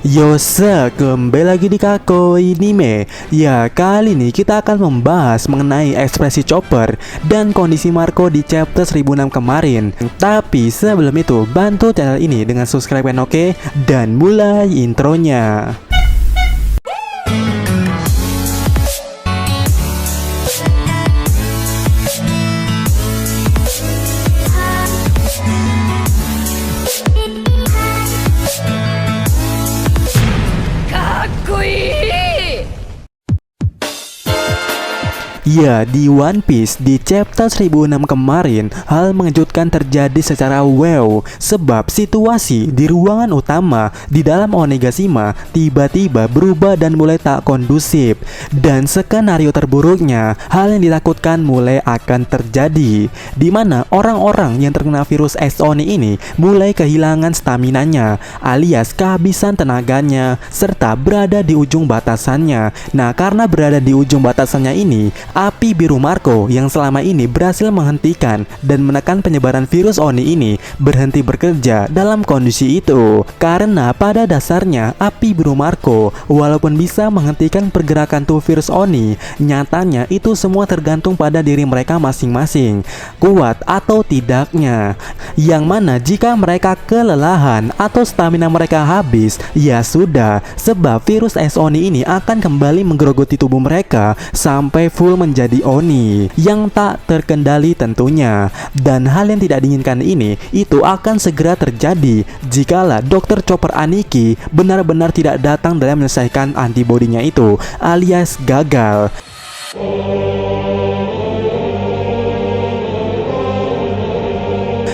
Kembali lagi di Kako Anime. Ya, kali ini kita akan membahas mengenai ekspresi Chopper dan kondisi Marco di chapter 1006 kemarin. Tapi sebelum itu, bantu channel ini dengan subscribe, oke? Dan mulai intronya. Ya, di One Piece di chapter 1006 kemarin, hal mengejutkan terjadi secara wow. Sebab situasi di ruangan utama di dalam Onigashima tiba-tiba berubah dan mulai tak kondusif. Dan skenario terburuknya, hal yang ditakutkan mulai akan terjadi, di mana orang-orang yang terkena virus es Oni ini mulai kehilangan staminanya, alias kehabisan tenaganya, serta berada di ujung batasannya. Nah, karena berada di ujung batasannya ini, api biru Marco yang selama ini berhasil menghentikan dan menekan penyebaran virus Oni ini berhenti bekerja dalam kondisi itu. Karena pada dasarnya api biru Marco walaupun bisa menghentikan pergerakan tuh virus Oni, nyatanya itu semua tergantung pada diri mereka masing-masing, kuat atau tidaknya. Yang mana jika mereka kelelahan atau stamina mereka habis, ya sudah, sebab virus es Oni ini akan kembali menggerogoti tubuh mereka sampai full menjadi Oni yang tak terkendali tentunya. Dan hal yang tidak diinginkan ini itu akan segera terjadi jikalau Dr. Chopper Aniki benar-benar tidak datang dalam menyelesaikan antibodinya itu, alias gagal.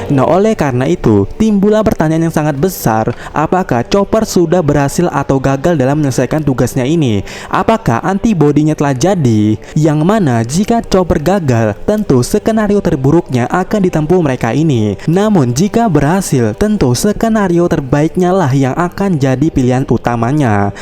Nah, oleh karena itu, timbullah pertanyaan yang sangat besar, apakah Chopper sudah berhasil atau gagal dalam menyelesaikan tugasnya ini? Apakah antibodinya telah jadi? Yang mana jika Chopper gagal, tentu skenario terburuknya akan ditempuh mereka ini. Namun jika berhasil, tentu skenario terbaiknya lah yang akan jadi pilihan utamanya.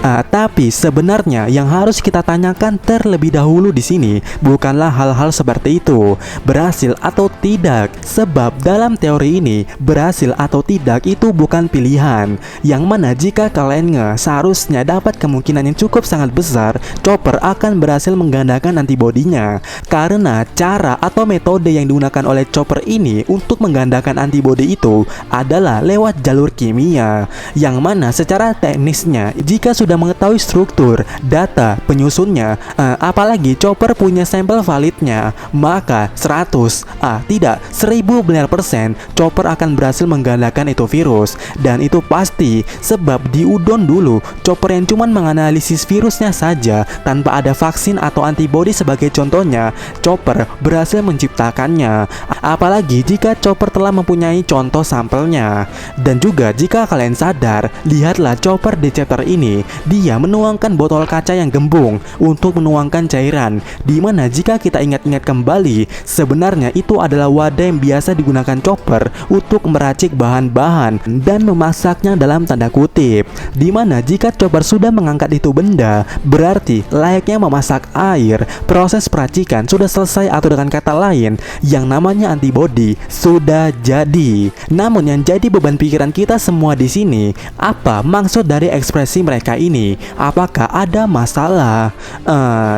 Tapi sebenarnya yang harus kita tanyakan terlebih dahulu di sini bukanlah hal-hal seperti itu, berhasil atau tidak. Sebab dalam teori ini, berhasil atau tidak itu bukan pilihan. Yang mana jika kalian seharusnya dapat kemungkinan yang cukup sangat besar Chopper akan berhasil menggandakan antibodinya. Karena cara atau metode yang digunakan oleh Chopper ini untuk menggandakan antibodi itu adalah lewat jalur kimia. Yang mana secara teknisnya, jika sudah mengetahui struktur, data, penyusunnya, apalagi Chopper punya sampel validnya, maka 1000% Chopper akan berhasil menggandakan itu virus. Dan itu pasti, sebab di Udon dulu Chopper yang cuman menganalisis virusnya saja tanpa ada vaksin atau antibodi sebagai contohnya, Chopper berhasil menciptakannya. Apalagi jika Chopper telah mempunyai contoh sampelnya. Dan juga jika kalian sadar, lihatlah Chopper di chapter ini, dia menuangkan botol kaca yang gembung untuk menuangkan cairan, dimana jika kita ingat-ingat kembali, sebenarnya itu adalah wadah yang biasa digunakan Chopper untuk meracik bahan-bahan dan memasaknya dalam tanda kutip. Dimana jika Chopper sudah mengangkat itu benda, berarti layaknya memasak air, proses peracikan sudah selesai, atau dengan kata lain, yang namanya antibodi sudah jadi. Namun yang jadi beban pikiran kita semua di sini, apa maksud dari ekspresi mereka ini? Apakah ada masalah?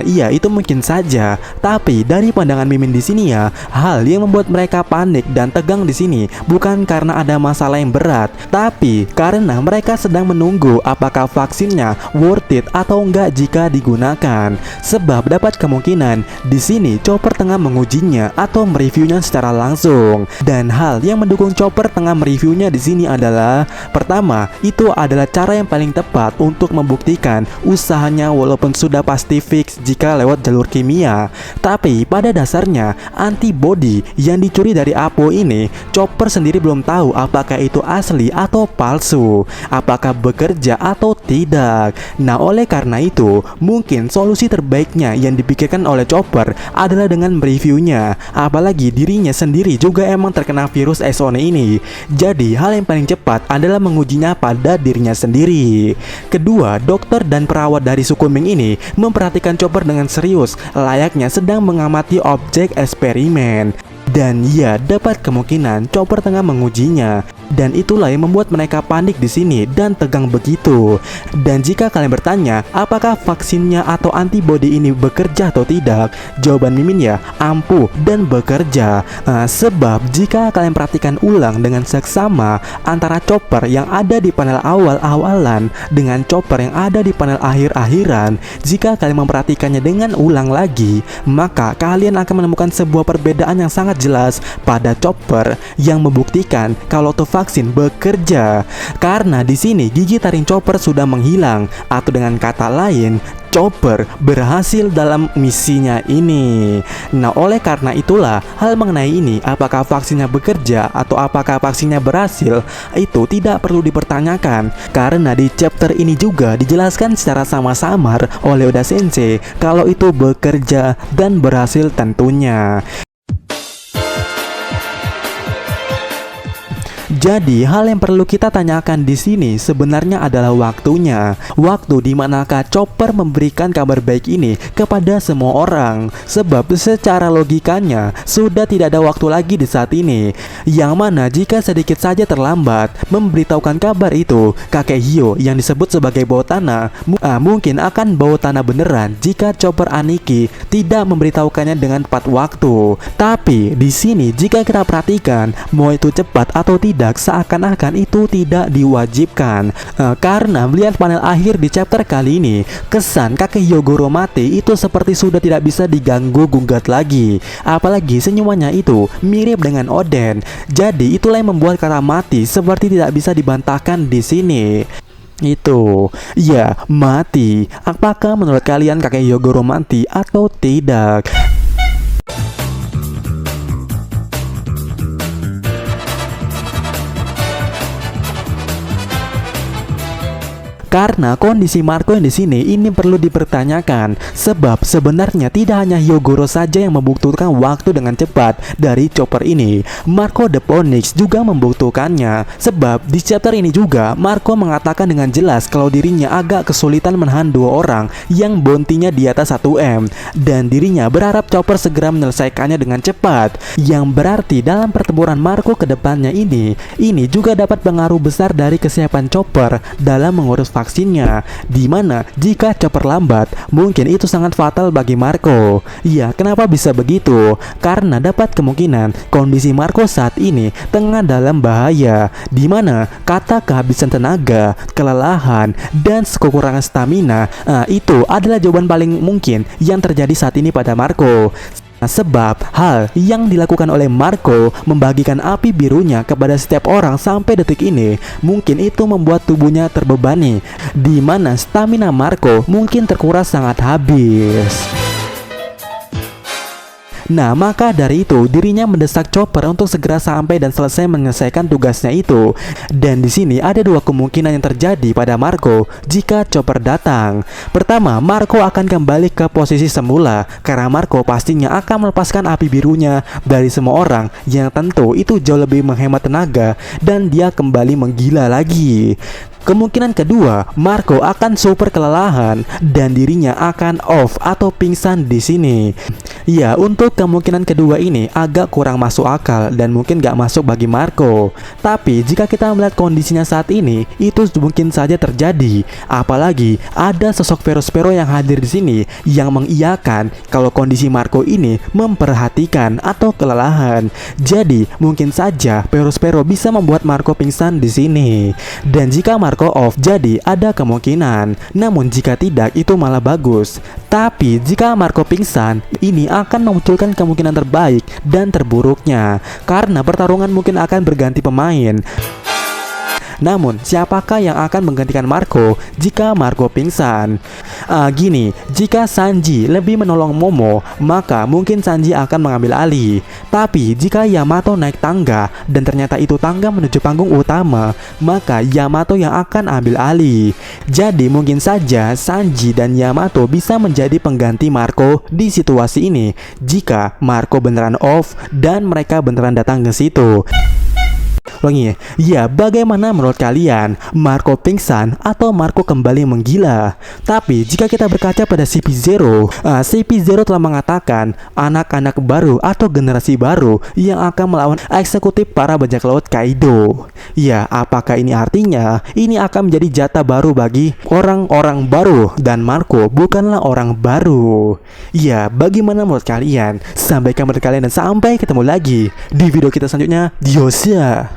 Iya, itu mungkin saja. Tapi dari pandangan Mimin di sini ya, hal yang membuat mereka panik dan tegang di sini bukan karena ada masalah yang berat, tapi karena mereka sedang menunggu apakah vaksinnya worth it atau enggak jika digunakan. Sebab dapat kemungkinan di sini Chopper tengah mengujinya atau mereviewnya secara langsung. Dan hal yang mendukung Chopper tengah mereviewnya di sini adalah, pertama, itu adalah cara yang paling tepat untuk membuktikan usahanya walaupun sudah pasti fix jika lewat jalur kimia. Tapi pada dasarnya antibodi yang dicuri dari Apo ini, Chopper sendiri belum tahu apakah itu asli atau palsu, apakah bekerja atau tidak. Nah, oleh karena itu, mungkin solusi terbaiknya yang dipikirkan oleh Chopper adalah dengan mereviewnya. Apalagi dirinya sendiri juga emang terkena virus es Oni ini. Jadi hal yang paling cepat adalah mengujinya pada dirinya sendiri. Kedua, dokter dan perawat dari suku Ming ini memperhatikan Chopper dengan serius, layaknya sedang mengamati objek eksperimen. Dan ya, dapat kemungkinan Chopper tengah mengujinya. Dan itulah yang membuat mereka panik di sini dan tegang begitu. Dan jika kalian bertanya, apakah vaksinnya atau antibody ini bekerja atau tidak? Jawaban Mimin ya, ampuh dan bekerja. Sebab jika kalian perhatikan ulang dengan seksama antara Chopper yang ada di panel awal-awalan dengan Chopper yang ada di panel akhir-akhiran, jika kalian memperhatikannya dengan ulang lagi, maka kalian akan menemukan sebuah perbedaan yang sangat jelas pada Chopper yang membuktikan kalau tuh vaksin bekerja. Karena di sini gigi taring Chopper sudah menghilang, atau dengan kata lain, Chopper berhasil dalam misinya ini. Nah, oleh karena itulah hal mengenai ini, apakah vaksinnya bekerja atau apakah vaksinnya berhasil, itu tidak perlu dipertanyakan. Karena di chapter ini juga dijelaskan secara samar-samar oleh Oda Sensei kalau itu bekerja dan berhasil tentunya. Jadi hal yang perlu kita tanyakan di sini sebenarnya adalah waktunya. Waktu di manakah Chopper memberikan kabar baik ini kepada semua orang? Sebab secara logikanya sudah tidak ada waktu lagi di saat ini. Yang mana jika sedikit saja terlambat memberitahukan kabar itu, kakek Hyo yang disebut sebagai bawah tanah mungkin akan bawah tanah beneran jika Chopper Aniki tidak memberitahukannya dengan tepat waktu. Tapi di sini jika kita perhatikan, mau itu cepat atau tidak, seakan-akan itu tidak diwajibkan. Karena melihat panel akhir di chapter kali ini, kesan kakek Hyogoro mati itu seperti sudah tidak bisa diganggu gugat lagi. Apalagi senyumannya itu mirip dengan Oden. Jadi itulah yang membuat kata mati seperti tidak bisa dibantahkan di sini. Itu ya, mati. Apakah menurut kalian kakek Hyogoro mati atau tidak? Karena kondisi Marco yang di sini ini perlu dipertanyakan, sebab sebenarnya tidak hanya Hyogoro saja yang membutuhkan waktu dengan cepat dari Chopper ini. Marco the Phoenix juga membutuhkannya. Sebab di chapter ini juga Marco mengatakan dengan jelas kalau dirinya agak kesulitan menahan dua orang yang bounty-nya di atas 1M, dan dirinya berharap Chopper segera menyelesaikannya dengan cepat. Yang berarti dalam pertempuran Marco ke depannya ini juga dapat pengaruh besar dari kesiapan Chopper dalam mengurus vaksinnya, dimana jika Chopper lambat mungkin itu sangat fatal bagi Marco. Ya, kenapa bisa begitu? Karena dapat kemungkinan kondisi Marco saat ini tengah dalam bahaya, dimana kata kehabisan tenaga, kelelahan, dan kekurangan stamina itu adalah jawaban paling mungkin yang terjadi saat ini pada Marco. Sebab hal yang dilakukan oleh Marco membagikan api birunya kepada setiap orang sampai detik ini, mungkin itu membuat tubuhnya terbebani, di mana stamina Marco mungkin terkuras sangat habis. Nah, maka dari itu dirinya mendesak Chopper untuk segera sampai dan selesai menyelesaikan tugasnya itu. Dan di sini ada dua kemungkinan yang terjadi pada Marco jika Chopper datang. Pertama, Marco akan kembali ke posisi semula karena Marco pastinya akan melepaskan api birunya dari semua orang, yang tentu itu jauh lebih menghemat tenaga dan dia kembali menggila lagi. Kemungkinan kedua, Marco akan super kelelahan dan dirinya akan off atau pingsan di sini. Ya, untuk kemungkinan kedua ini agak kurang masuk akal dan mungkin gak masuk bagi Marco. Tapi jika kita melihat kondisinya saat ini, itu mungkin saja terjadi. Apalagi ada sosok Perospero yang hadir di sini yang mengiyakan kalau kondisi Marco ini memperhatikan atau kelelahan. Jadi mungkin saja Perospero bisa membuat Marco pingsan di sini. Dan jika Marco off, jadi ada kemungkinan. Namun jika tidak, itu malah bagus. Tapi jika Marco pingsan, ini akan memunculkan kemungkinan terbaik dan terburuknya, karena pertarungan mungkin akan berganti pemain. Namun, siapakah yang akan menggantikan Marco jika Marco pingsan? Gini, jika Sanji lebih menolong Momo, maka mungkin Sanji akan mengambil alih. Tapi jika Yamato naik tangga dan ternyata itu tangga menuju panggung utama, maka Yamato yang akan ambil alih. Jadi mungkin saja Sanji dan Yamato bisa menjadi pengganti Marco di situasi ini jika Marco beneran off dan mereka beneran datang ke situ. Ya, bagaimana menurut kalian? Marco pingsan atau Marco kembali menggila? Tapi jika kita berkaca pada CP0, CP0 telah mengatakan anak-anak baru atau generasi baru yang akan melawan eksekutif para bajak laut Kaido. Ya, apakah ini artinya ini akan menjadi jatah baru bagi orang-orang baru dan Marco bukanlah orang baru? Ya, bagaimana menurut kalian? Sampaikan menurut kalian dan sampai ketemu lagi di video kita selanjutnya. Diosia.